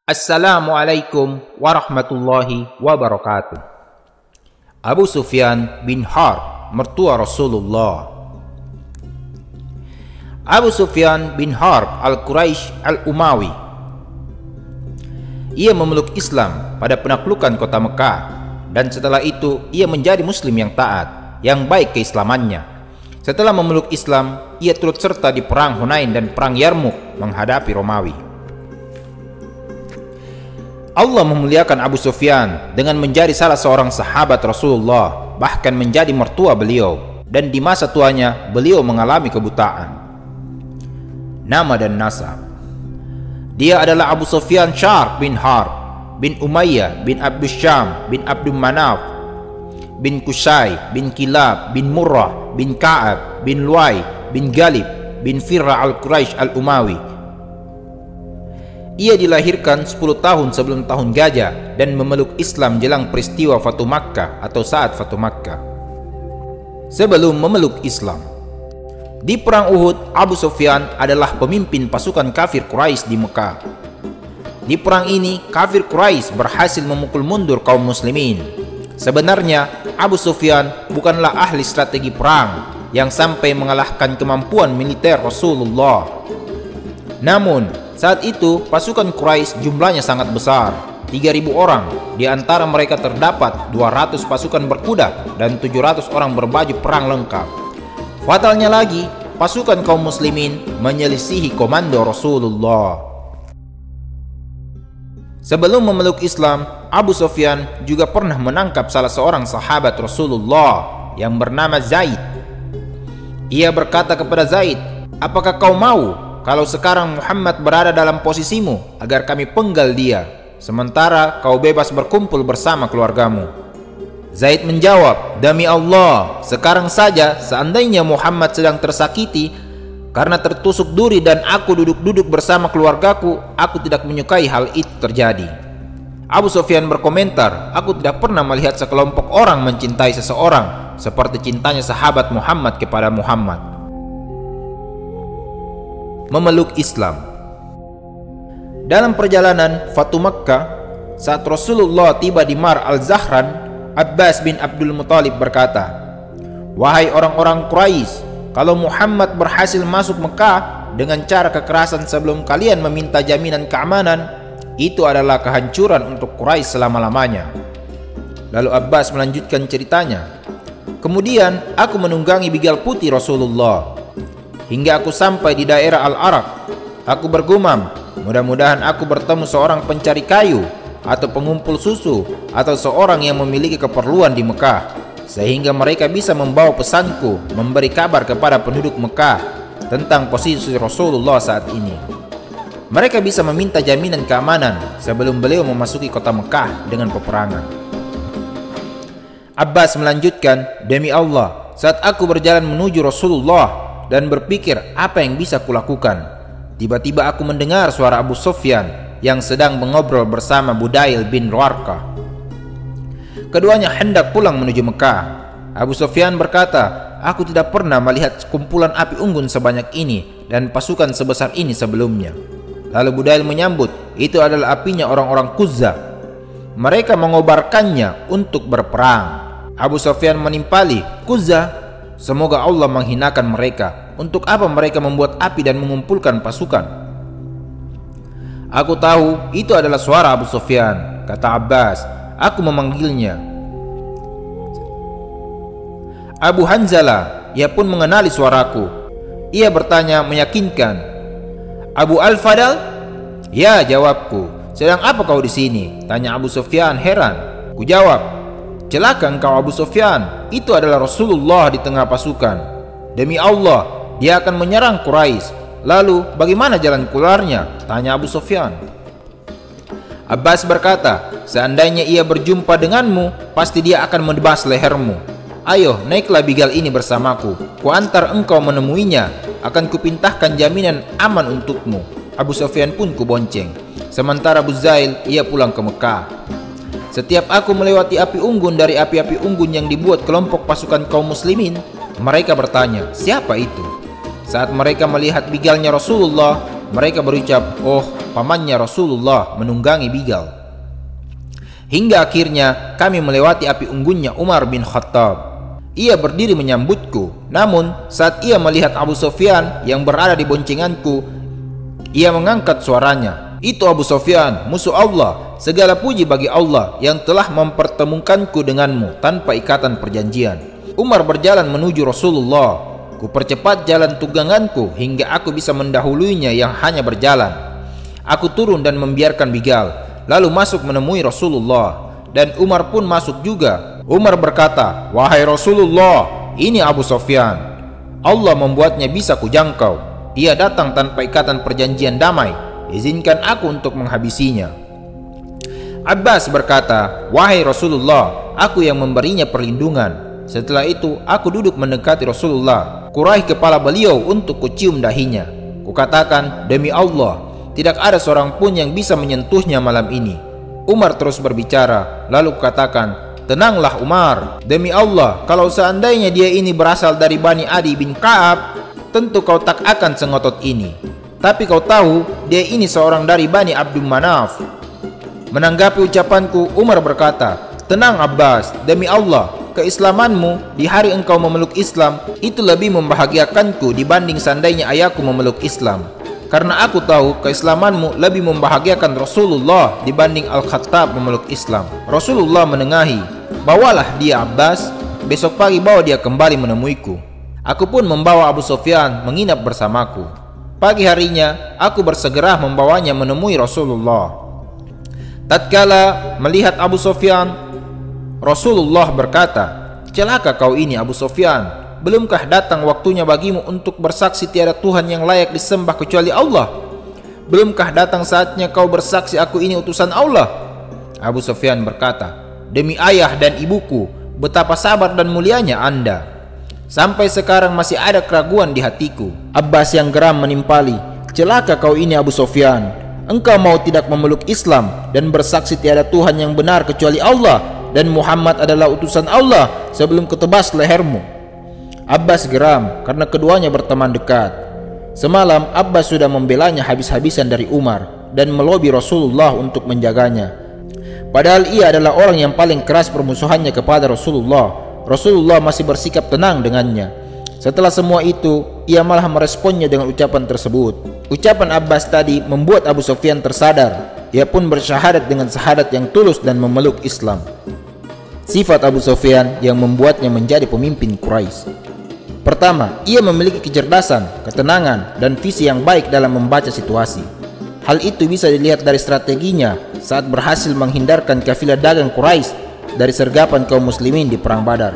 Assalamualaikum warahmatullahi wabarakatuh. Abu Sufyan bin Harb, mertua Rasulullah. Abu Sufyan bin Harb al-Quraisy al-Umawi. Ia memeluk Islam pada penaklukan kota Mekah, dan setelah itu ia menjadi muslim yang taat, yang baik keislamannya. Setelah memeluk Islam, ia turut serta di perang Hunain dan perang Yarmuk menghadapi Romawi. Allah memuliakan Abu Sufyan dengan menjadi salah seorang sahabat Rasulullah, bahkan menjadi mertua beliau, dan di masa tuanya beliau mengalami kebutaan. Nama dan nasab: dia adalah Abu Sufyan Syarq bin Harb bin Umayyah bin Abdus Syam bin Abdul Manaf bin Qusay bin Kilab bin Murrah bin Ka'ab bin Luay bin Galib bin Firra al-Quraisy al-Umawi. Ia dilahirkan 10 tahun sebelum tahun gajah dan memeluk Islam jelang peristiwa Fatu Makkah atau saat Fatu Makkah. Sebelum memeluk Islam, di perang Uhud, Abu Sufyan adalah pemimpin pasukan kafir Quraisy di Mekah. Di perang ini, kafir Quraisy berhasil memukul mundur kaum muslimin. Sebenarnya, Abu Sufyan bukanlah ahli strategi perang yang sampai mengalahkan kemampuan militer Rasulullah. Namun, saat itu pasukan Quraisy jumlahnya sangat besar, 3.000 orang. Di antara mereka terdapat 200 pasukan berkuda dan 700 orang berbaju perang lengkap. Fatalnya lagi, pasukan kaum muslimin menyelisihi komando Rasulullah. Sebelum memeluk Islam, Abu Sufyan juga pernah menangkap salah seorang sahabat Rasulullah yang bernama Zaid. Ia berkata kepada Zaid, "Apakah kau mau kalau sekarang Muhammad berada dalam posisimu agar kami penggal dia, sementara kau bebas berkumpul bersama keluargamu?" Zaid menjawab, "Demi Allah, sekarang saja seandainya Muhammad sedang tersakiti karena tertusuk duri dan aku duduk-duduk bersama keluargaku, aku tidak menyukai hal itu terjadi." Abu Sufyan berkomentar, "Aku tidak pernah melihat sekelompok orang mencintai seseorang seperti cintanya sahabat Muhammad kepada Muhammad." Memeluk Islam. Dalam perjalanan Fatu Makkah, saat Rasulullah tiba di Mar al-Zahran, Abbas bin Abdul Muthalib berkata, "Wahai orang-orang Quraisy, kalau Muhammad berhasil masuk Mekah dengan cara kekerasan sebelum kalian meminta jaminan keamanan, itu adalah kehancuran untuk Quraisy selama-lamanya." Lalu Abbas melanjutkan ceritanya, "Kemudian aku menunggangi bigal putih Rasulullah hingga aku sampai di daerah Al-Araq. Aku bergumam, mudah-mudahan aku bertemu seorang pencari kayu atau pengumpul susu atau seorang yang memiliki keperluan di Mekah, sehingga mereka bisa membawa pesanku, memberi kabar kepada penduduk Mekah tentang posisi Rasulullah saat ini. Mereka bisa meminta jaminan keamanan sebelum beliau memasuki kota Mekah dengan peperangan." Abbas melanjutkan, "Demi Allah, saat aku berjalan menuju Rasulullah dan berpikir apa yang bisa kulakukan, tiba-tiba aku mendengar suara Abu Sufyan yang sedang mengobrol bersama Budail bin Warqah. Keduanya hendak pulang menuju Mekah. Abu Sufyan berkata, 'Aku tidak pernah melihat kumpulan api unggun sebanyak ini dan pasukan sebesar ini sebelumnya.' Lalu Budail menyambut, 'Itu adalah apinya orang-orang Quzza. Mereka mengobarkannya untuk berperang.' Abu Sufyan menimpali, 'Quzza? Semoga Allah menghinakan mereka. Untuk apa mereka membuat api dan mengumpulkan pasukan?' 'Aku tahu itu adalah suara Abu Sufyan,' kata Abbas. 'Aku memanggilnya.' Abu Hanzalah, ia pun mengenali suaraku. Ia bertanya meyakinkan, 'Abu Al-Fadal?' 'Ya,' jawabku. 'Sedang apa kau di sini?' tanya Abu Sufyan heran. Ku jawab, 'Celaka engkau Abu Sufyan, itu adalah Rasulullah di tengah pasukan. Demi Allah, dia akan menyerang Quraisy. Lalu bagaimana jalan keluarnya?' tanya Abu Sufyan. Abbas berkata, 'Seandainya ia berjumpa denganmu, pasti dia akan menebas lehermu. Ayo, naiklah bigal ini bersamaku. Ku antar engkau menemuinya. Akan kupintahkan jaminan aman untukmu.' Abu Sufyan pun kubonceng. Sementara Buzail, ia pulang ke Mekah. Setiap aku melewati api unggun dari api-api unggun yang dibuat kelompok pasukan kaum muslimin, mereka bertanya, 'Siapa itu?' Saat mereka melihat bigalnya Rasulullah, mereka berucap, "Oh, pamannya Rasulullah menunggangi bigal." Hingga akhirnya kami melewati api unggunnya Umar bin Khattab. Ia berdiri menyambutku, namun saat ia melihat Abu Sufyan yang berada di boncenganku, ia mengangkat suaranya, "Itu Abu Sufyan, musuh Allah. Segala puji bagi Allah yang telah mempertemukanku denganmu tanpa ikatan perjanjian." Umar berjalan menuju Rasulullah. Ku percepat jalan tungganganku hingga aku bisa mendahuluinya yang hanya berjalan. Aku turun dan membiarkan bigal, lalu masuk menemui Rasulullah, dan Umar pun masuk juga. Umar berkata, "Wahai Rasulullah, ini Abu Sufyan. Allah membuatnya bisa kujangkau. Ia datang tanpa ikatan perjanjian damai. Izinkan aku untuk menghabisinya." Abbas berkata, "Wahai Rasulullah, aku yang memberinya perlindungan." Setelah itu aku duduk mendekati Rasulullah, kuraih kepala beliau untuk kucium dahinya. Kukatakan, "Demi Allah, tidak ada seorang pun yang bisa menyentuhnya malam ini." Umar terus berbicara, lalu kukatakan, "Tenanglah Umar, demi Allah, kalau seandainya dia ini berasal dari Bani Adi bin Ka'ab, tentu kau tak akan sengotot ini. Tapi kau tahu, dia ini seorang dari Bani Abdul Manaf." Menanggapi ucapanku, Umar berkata, "Tenang Abbas, demi Allah, keislamanmu di hari engkau memeluk Islam itu lebih membahagiakanku dibanding seandainya ayahku memeluk Islam. Karena aku tahu keislamanmu lebih membahagiakan Rasulullah dibanding Al-Khattab memeluk Islam." Rasulullah menengahi, "Bawalah dia Abbas, besok pagi bawa dia kembali menemuiku." Aku pun membawa Abu Sufyan menginap bersamaku. Pagi harinya aku bersegera membawanya menemui Rasulullah. Tatkala melihat Abu Sufyan, Rasulullah berkata, "Celaka kau ini Abu Sufyan. Belumkah datang waktunya bagimu untuk bersaksi tiada Tuhan yang layak disembah kecuali Allah? Belumkah datang saatnya kau bersaksi aku ini utusan Allah?" Abu Sufyan berkata, "Demi ayah dan ibuku, betapa sabar dan mulianya Anda. Sampai sekarang masih ada keraguan di hatiku." Abbas yang geram menimpali, "Celaka kau ini Abu Sufyan. Engkau mau tidak memeluk Islam dan bersaksi tiada Tuhan yang benar kecuali Allah, dan Muhammad adalah utusan Allah sebelum ketebas lehermu." Abbas geram karena keduanya berteman dekat. Semalam Abbas sudah membelanya habis-habisan dari Umar dan melobi Rasulullah untuk menjaganya. Padahal ia adalah orang yang paling keras permusuhannya kepada Rasulullah. Rasulullah masih bersikap tenang dengannya. Setelah semua itu, ia malah meresponnya dengan ucapan tersebut. Ucapan Abbas tadi membuat Abu Sufyan tersadar. Ia pun bersyahadat dengan syahadat yang tulus dan memeluk Islam. Sifat Abu Sufyan yang membuatnya menjadi pemimpin Quraisy. Pertama, ia memiliki kecerdasan, ketenangan, dan visi yang baik dalam membaca situasi. Hal itu bisa dilihat dari strateginya saat berhasil menghindarkan kafilah dagang Quraisy dari sergapan kaum muslimin di perang Badar.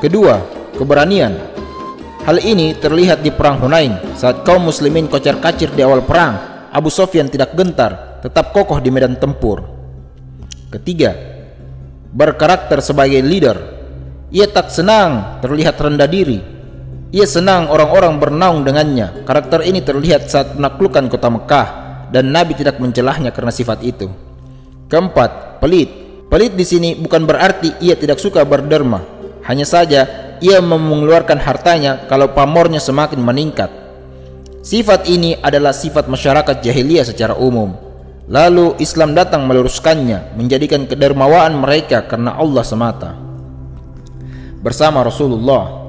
Kedua, keberanian. Hal ini terlihat di perang Hunain saat kaum muslimin kocar-kacir di awal perang. Abu Sufyan tidak gentar, tetap kokoh di medan tempur. Ketiga, berkarakter sebagai leader. Ia tak senang terlihat rendah diri. Ia senang orang-orang bernaung dengannya. Karakter ini terlihat saat menaklukkan kota Mekah, dan Nabi tidak mencelahnya karena sifat itu. Keempat, pelit. Pelit di sini bukan berarti ia tidak suka berderma. Hanya saja ia mengeluarkan hartanya kalau pamornya semakin meningkat. Sifat ini adalah sifat masyarakat jahiliyah secara umum. Lalu Islam datang meluruskannya, menjadikan kedermawaan mereka karena Allah semata. Bersama Rasulullah.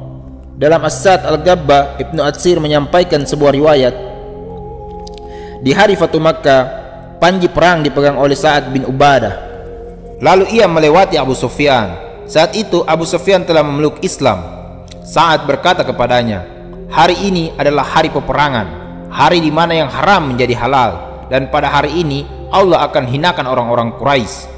Dalam As-Sad Al-Ghabba, Ibnu Atsir menyampaikan sebuah riwayat. Di hari Fatu Makkah, panji perang dipegang oleh Sa'ad bin Ubadah. Lalu ia melewati Abu Sufyan. Saat itu Abu Sufyan telah memeluk Islam. Sa'ad berkata kepadanya, "Hari ini adalah hari peperangan, hari di mana yang haram menjadi halal, dan pada hari ini Allah akan hinakan orang-orang Quraisy."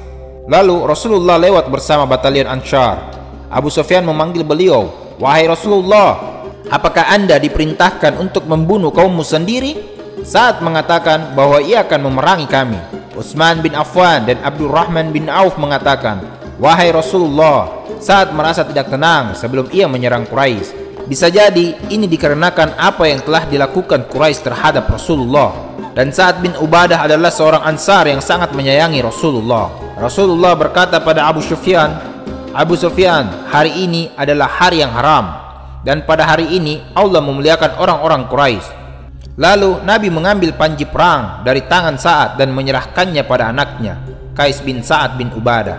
Lalu Rasulullah lewat bersama batalion Ansyar. Abu Sufyan memanggil beliau, "Wahai Rasulullah, apakah Anda diperintahkan untuk membunuh kaummu sendiri?" Sa'ad mengatakan bahwa ia akan memerangi kami. Utsman bin Affan dan Abdurrahman bin Auf mengatakan, "Wahai Rasulullah, Sa'ad merasa tidak tenang sebelum ia menyerang Quraisy. Bisa jadi ini dikarenakan apa yang telah dilakukan Quraisy terhadap Rasulullah." Dan Sa'ad bin Ubadah adalah seorang Ansar yang sangat menyayangi Rasulullah. Rasulullah berkata pada Abu Sufyan, "Abu Sufyan, hari ini adalah hari yang haram, dan pada hari ini Allah memuliakan orang-orang Quraisy. Lalu Nabi mengambil panji perang dari tangan Sa'ad dan menyerahkannya pada anaknya, Qais bin Sa'ad bin Ubadah,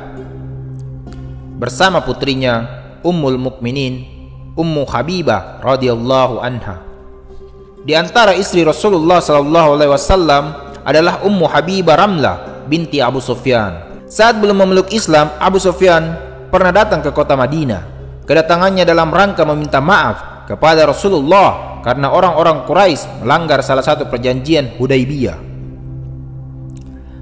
bersama putrinya Ummul Mukminin, Ummu Habibah radhiyallahu anha. Di antara istri Rasulullah SAW adalah Ummu Habibah Ramlah binti Abu Sufyan. Saat belum memeluk Islam, Abu Sufyan pernah datang ke kota Madinah. Kedatangannya dalam rangka meminta maaf kepada Rasulullah karena orang-orang Quraisy melanggar salah satu perjanjian Hudaybiyah.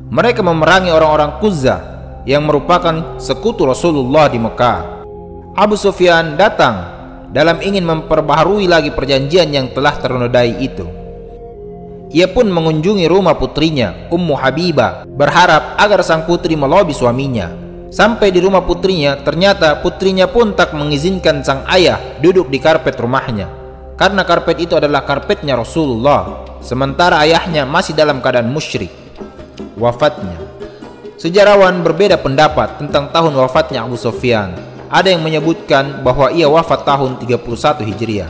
Mereka memerangi orang-orang Qudzah yang merupakan sekutu Rasulullah di Mekah. Abu Sufyan datang dalam ingin memperbaharui lagi perjanjian yang telah ternodai itu. Ia pun mengunjungi rumah putrinya, Ummu Habibah, berharap agar sang putri melobi suaminya. Sampai di rumah putrinya, ternyata putrinya pun tak mengizinkan sang ayah duduk di karpet rumahnya, karena karpet itu adalah karpetnya Rasulullah, sementara ayahnya masih dalam keadaan musyrik wafatnya. Sejarawan berbeda pendapat tentang tahun wafatnya Abu Sufyan. Ada yang menyebutkan bahwa ia wafat tahun 31 Hijriah.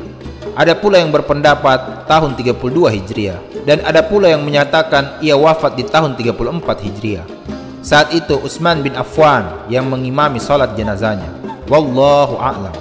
Ada pula yang berpendapat tahun 32 Hijriah. Dan ada pula yang menyatakan ia wafat di tahun 34 Hijriah. Saat itu Utsman bin Affan yang mengimami salat jenazahnya. Wallahu a'lam.